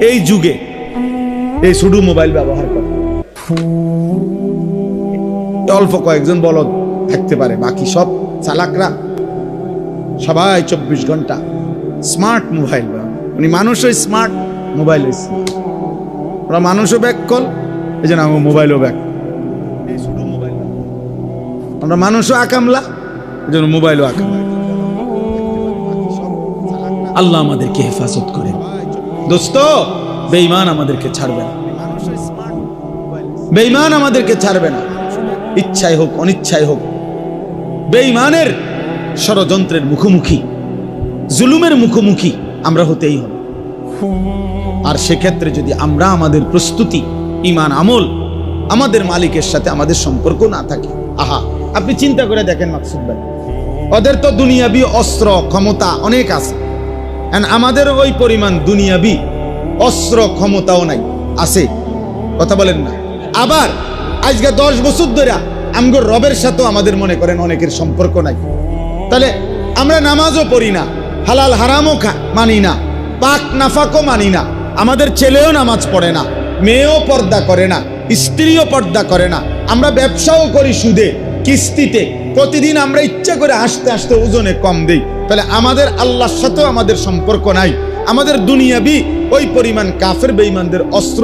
এই যুগে এই শুধু মোবাইল ব্যবহার করে। অল্প কয়েকজন বলদ থাকতে পারে, বাকি সব চালাকরা সবাই 24 ঘন্টা স্মার্ট মোবাইল। উনি মানুষও স্মার্ট, মোবাইল ওরা মানুষও ব্যাক কল, এই জন্য আমার মোবাইলও ব্যাক। আমরা মানুষও আকামলা, এই জন্য মোবাইলও আকামলা। আল্লাহ আমাদেরকে হেফাজত করে। দোস্ত, বেঈমান আমাদেরকে ছাড়বে না, বেঈমান আমাদেরকে ছাড়বে না, ইচ্ছাই হোক অনিচ্ছাই হোক। বেঈমানের ষড়যন্ত্রের মুখোমুখি, জুলুমের মুখোমুখি আমরা হতেই হবে। আর সেক্ষেত্রে যদি আমরা আমাদের প্রস্তুতি, ঈমান, আমল, আমাদের মালিকের সাথে আমাদের সম্পর্ক না থাকে, আহা, আপনি চিন্তা করে দেখেন মাকসুদ ভাই, ওদের তো দুনিয়াবি অস্ত্র ক্ষমতা অনেক আছে, আমাদের ওই পরিমাণ দুনিয়াবি অস্ত্র ক্ষমতাও নাই, আছে? কথা বলেন না? আবার আজকে 10 বছর ধরে আমগো রবের সাথেও আমাদের মনে করেন অনেকের সম্পর্ক নাই। তাহলে আমরা নামাজও পড়ি না, হালাল হারামও মানি না, পাক নাফাকও মানি না, আমাদের ছেলেও নামাজ পড়ে না, মেয়েও পর্দা করে না, স্ত্রীও পর্দা করে না, আমরা ব্যবসাও করি সুদে কিস্তিতে, প্রতিদিন আমরা ইচ্ছা করে আস্তে আস্তে ওজনে কম দেই। তাহলে আমাদের আল্লাহর সাথেও আমাদের সম্পর্ক নাই, আমাদের দুনিয়াবি ওই পরিমাণ কাফের বেঈমানদের অস্ত্র